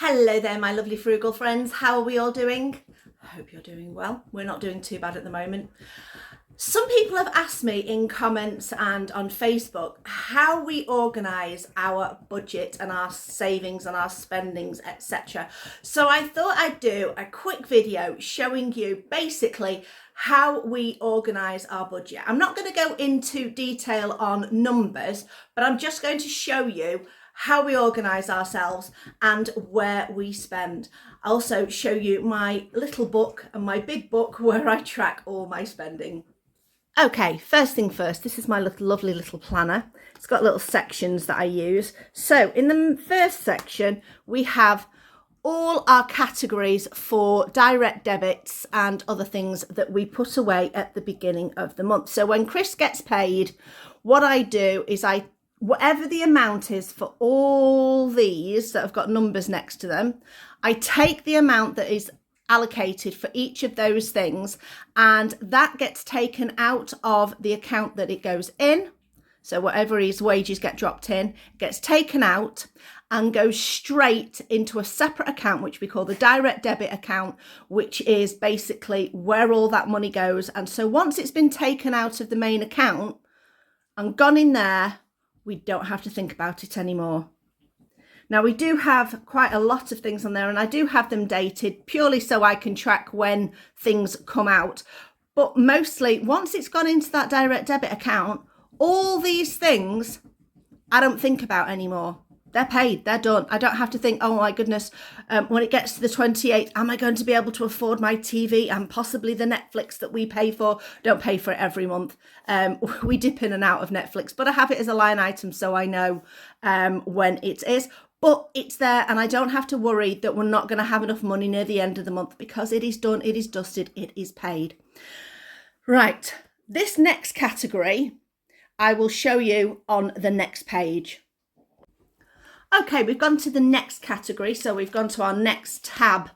Hello there, my lovely frugal friends. How are we all doing? I hope you're doing well. We're not doing too bad at the moment. Some people have asked me in comments and on Facebook how we organise our budget and our savings and our spendings, etc. So I thought I'd do a quick video showing you basically how we organise our budget. I'm not going to go into detail on numbers, but I'm just going to show you how we organise ourselves and where we spend. I'll also show you my little book and my big book where I track all my spending. Okay, first thing first, this is my lovely little planner. It's got little sections that I use. So in the first section, we have all our categories for direct debits and other things that we put away at the beginning of the month. So when Chris gets paid, what I do is whatever the amount is for all these that have got numbers next to them, I take the amount that is allocated for each of those things, and that gets taken out of the account that it goes in. So whatever his wages get dropped in, gets taken out and goes straight into a separate account, which we call the direct debit account, which is basically where all that money goes. And so once it's been taken out of the main account and gone in there, we don't have to think about it anymore. Now, we do have quite a lot of things on there, and I do have them dated purely so I can track when things come out. But mostly, once it's gone into that direct debit account, all these things I don't think about anymore. They're paid, they're done. I don't have to think, oh my goodness, when it gets to the 28th, am I going to be able to afford my TV and possibly the Netflix that we pay for? Don't pay for it every month. We dip in and out of Netflix, but I have it as a line item so I know when it is. But it's there, and I don't have to worry that we're not going to have enough money near the end of the month, because it is done, it is dusted, it is paid. Right, this next category I will show you on the next page. Okay, we've gone to the next category. So we've gone to our next tab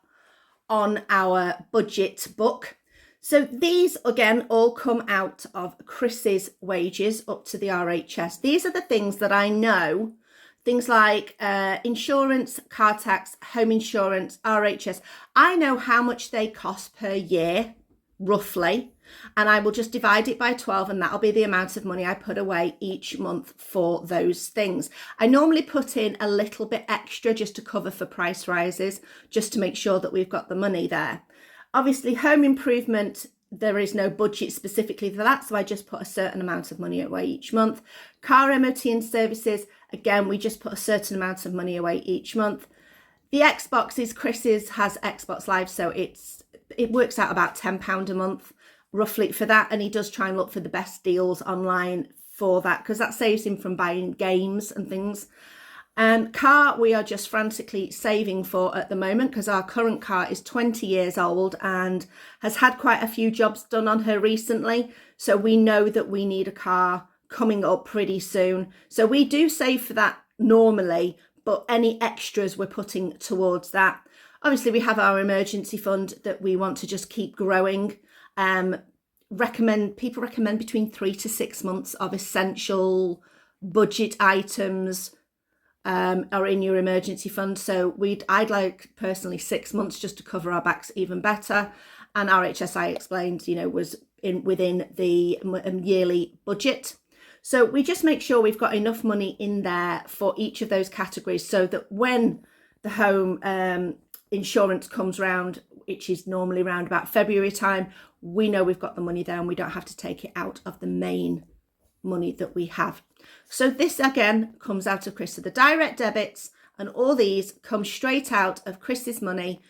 on our budget book. So these, again, all come out of Chris's wages up to the RHS. These are the things that I know, things like insurance, car tax, home insurance, RHS. I know how much they cost per year, roughly. And I will just divide it by 12, and that'll be the amount of money I put away each month for those things. I normally put in a little bit extra just to cover for price rises, just to make sure that we've got the money there. Obviously, home improvement, there is no budget specifically for that, so I just put a certain amount of money away each month. Car MOT and services, again, we just put a certain amount of money away each month. The Xboxes, Chris's has Xbox Live, so it works out about £10 a month roughly for that, and he does try and look for the best deals online for that, because that saves him from buying games and things. Car, we are just frantically saving for at the moment, because our current car is 20 years old and has had quite a few jobs done on her recently, so we know that we need a car coming up pretty soon. So we do save for that normally, but any extras we're putting towards that. Obviously, we have our emergency fund that we want to just keep growing. People recommend between 3 to 6 months of essential budget items are in your emergency fund. So I'd like personally 6 months just to cover our backs even better. And RHS, I explained, was within the yearly budget. So we just make sure we've got enough money in there for each of those categories, so that when the home insurance comes round, which is normally around about February time, we know we've got the money there and we don't have to take it out of the main money that we have. So this again comes out of Chris. So the direct debits and all these come straight out of Chris's money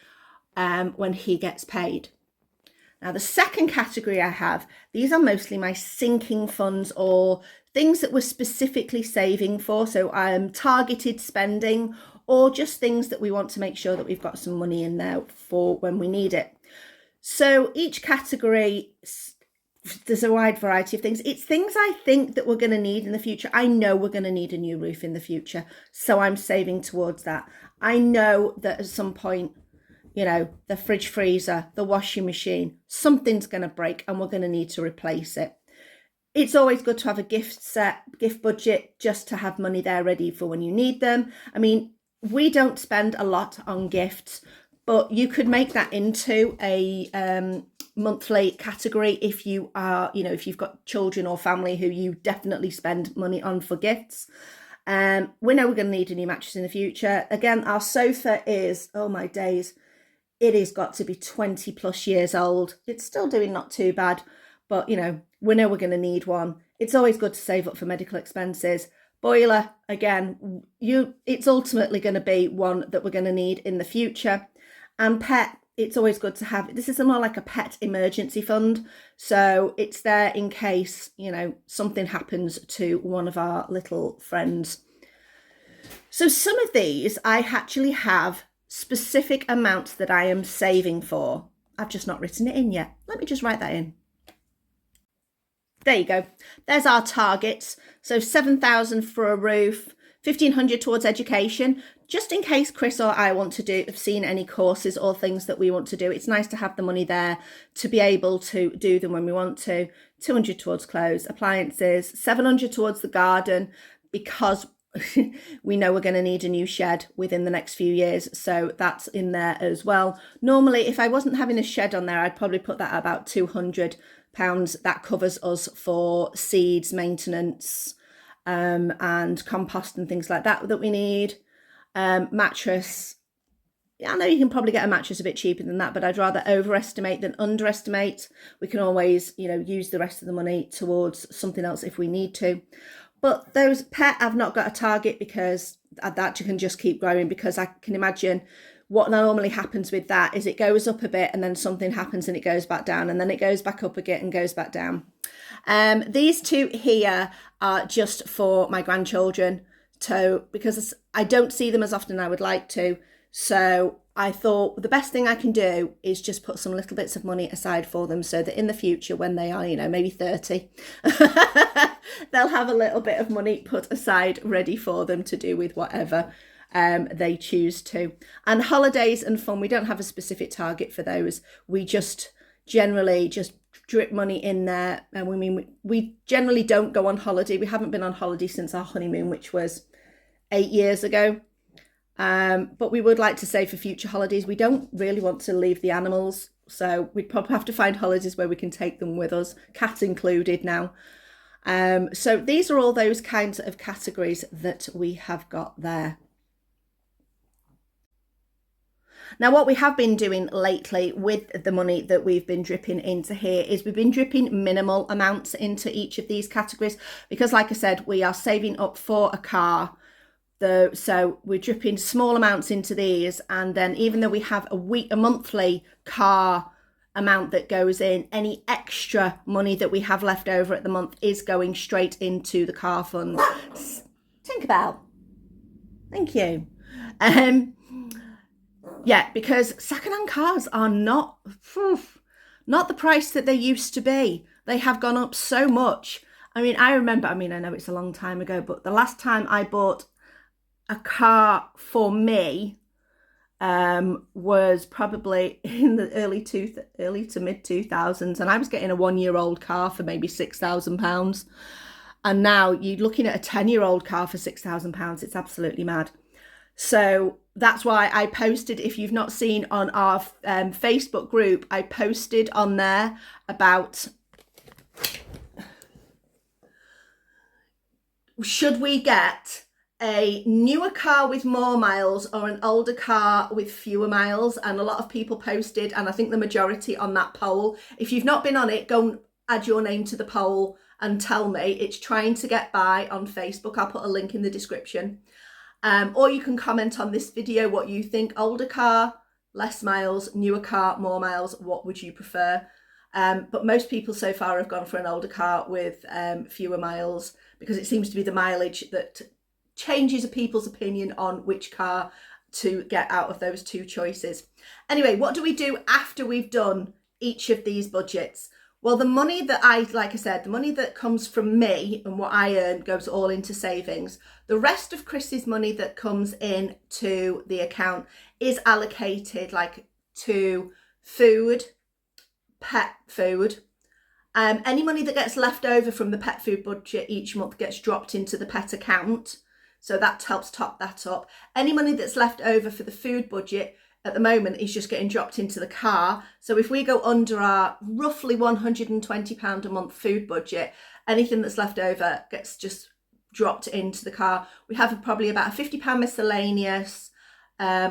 when he gets paid. Now the second category I have, these are mostly my sinking funds, or things that we're specifically saving for. So targeted spending, or just things that we want to make sure that we've got some money in there for when we need it. So each category, there's a wide variety of things. It's things I think that we're going to need in the future. I know we're going to need a new roof in the future, so I'm saving towards that. I know that at some point, the fridge freezer, the washing machine, something's going to break and we're going to need to replace it. It's always good to have a gift budget, just to have money there ready for when you need them. I mean, we don't spend a lot on gifts, but you could make that into a monthly category if you are, if you've got children or family who you definitely spend money on for gifts. We know we're going to need a new mattress in the future. Again, our sofa is, oh my days, it has got to be 20 plus years old. It's still doing not too bad, but we know we're going to need one. It's always good to save up for medical expenses. Boiler, again, it's ultimately going to be one that we're going to need in the future. And pet, it's always good to have. This is more like a pet emergency fund. So it's there in case, something happens to one of our little friends. So some of these, I actually have specific amounts that I am saving for. I've just not written it in yet. Let me just write that in. There you go. There's our targets. So 7,000 for a roof, 1,500 towards education, just in case Chris or I want to have seen any courses or things that we want to do. It's nice to have the money there to be able to do them when we want to. 200 towards clothes, appliances, 700 towards the garden, because we know we're going to need a new shed within the next few years. So that's in there as well. Normally, if I wasn't having a shed on there, I'd probably put that at about £200. That covers us for seeds, maintenance, and compost and things like that we need. Mattress. I know you can probably get a mattress a bit cheaper than that, but I'd rather overestimate than underestimate. We can always, use the rest of the money towards something else if we need to. But those pet, I've not got a target because that can just keep growing, because I can imagine what normally happens with that is it goes up a bit and then something happens and it goes back down, and then it goes back up again and goes back down. These two here are just for my grandchildren, because I don't see them as often as I would like to. So I thought the best thing I can do is just put some little bits of money aside for them, so that in the future, when they are, maybe 30, they'll have a little bit of money put aside ready for them to do with whatever they choose to. And holidays and fun, we don't have a specific target for those. We just generally just drip money in there. And we generally don't go on holiday. We haven't been on holiday since our honeymoon, which was 8 years ago. But we would like to save for future holidays. We don't really want to leave the animals, so we'd probably have to find holidays where we can take them with us, cats included now. So these are all those kinds of categories that we have got there. Now, what we have been doing lately with the money that we've been dripping into here is we've been dripping minimal amounts into each of these categories, because like I said, we are saving up for a car. So we're dripping small amounts into these, and then even though we have a monthly car amount that goes in, any extra money that we have left over at the month is going straight into the car fund. Tinkerbell, thank you. Yeah, because second-hand cars are not the price that they used to be. They have gone up so much. I remember, I know it's a long time ago, but the last time I bought a car for me was probably in the early to mid 2000s, and I was getting a 1-year-old car for maybe £6,000, and now you're looking at a 10-year-old car for £6,000. It's absolutely mad. So that's why I posted, if you've not seen on our Facebook group, I posted on there about should we get a newer car with more miles or an older car with fewer miles. And a lot of people posted, and I think the majority on that poll. If you've not been on it, go and add your name to the poll and tell me. It's trying to get by on Facebook. I'll put a link in the description. Or you can comment on this video what you think. Older car, less miles, newer car, more miles. What would you prefer? But most people so far have gone for an older car with fewer miles, because it seems to be the mileage that changes a people's opinion on which car to get out of those two choices. Anyway, what do we do after we've done each of these budgets? Well, the money that like I said, the money that comes from me and what I earn goes all into savings. The rest of Chris's money that comes in to the account is allocated to food, pet food. Any money that gets left over from the pet food budget each month gets dropped into the pet account. So that helps top that up. Any money that's left over for the food budget at the moment is just getting dropped into the car. So if we go under our roughly £120 a month food budget, anything that's left over gets just dropped into the car. We have probably about a £50 miscellaneous.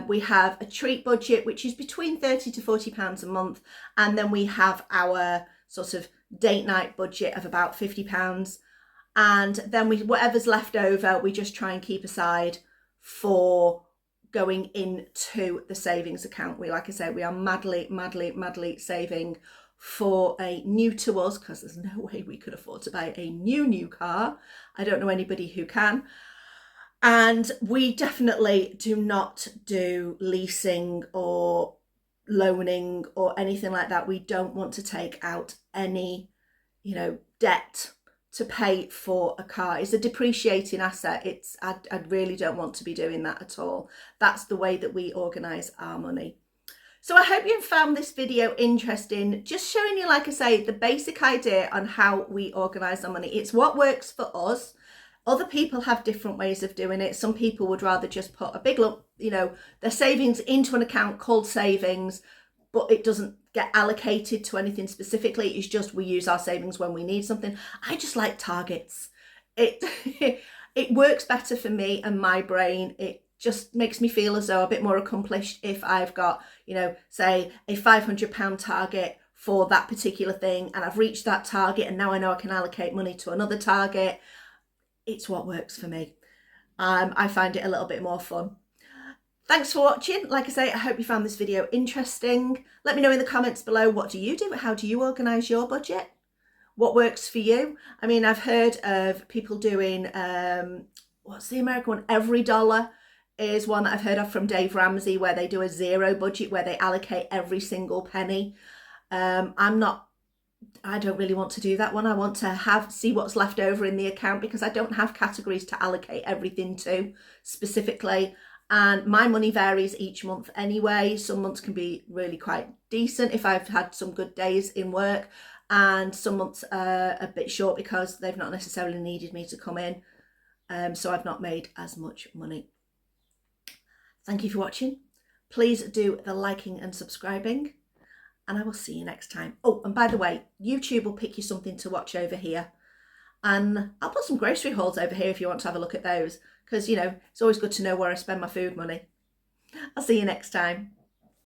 We have a treat budget, which is between £30 to £40 a month. And then we have our sort of date night budget of about £50. And then whatever's left over, we just try and keep aside for going into the savings account. Like I say, we are madly saving for a new to us, because there's no way we could afford to buy a new car. I don't know anybody who can. And we definitely do not do leasing or loaning or anything like that. We don't want to take out any, debt to pay for a car. It's a depreciating asset. I really don't want to be doing that at all. That's the way that we organise our money. So I hope you found this video interesting, just showing you, like I say, the basic idea on how we organise our money. It's what works for us. Other people have different ways of doing it. Some people would rather just put a big lump, their savings into an account called savings, but it doesn't get allocated to anything specifically. It's just we use our savings when we need something. I just like targets. It it works better for me and my brain. It just makes me feel as though a bit more accomplished if I've got, say a £500 target for that particular thing, and I've reached that target, and now I know I can allocate money to another target. It's what works for me. I find it a little bit more fun. Thanks for watching. Like I say, I hope you found this video interesting. Let me know in the comments below, what do you do? How do you organise your budget? What works for you? I mean, I've heard of people doing, what's the American one? Every dollar is one that I've heard of from Dave Ramsey, where they do a zero budget, where they allocate every single penny. I don't really want to do that one. I want to see what's left over in the account, because I don't have categories to allocate everything to specifically. And my money varies each month anyway. Some months can be really quite decent if I've had some good days in work, and some months are a bit short because they've not necessarily needed me to come in. So I've not made as much money. Thank you for watching. Please do the liking and subscribing, and I will see you next time. Oh, and by the way, YouTube will pick you something to watch over here. And I'll put some grocery hauls over here if you want to have a look at those, because, it's always good to know where I spend my food money. I'll see you next time.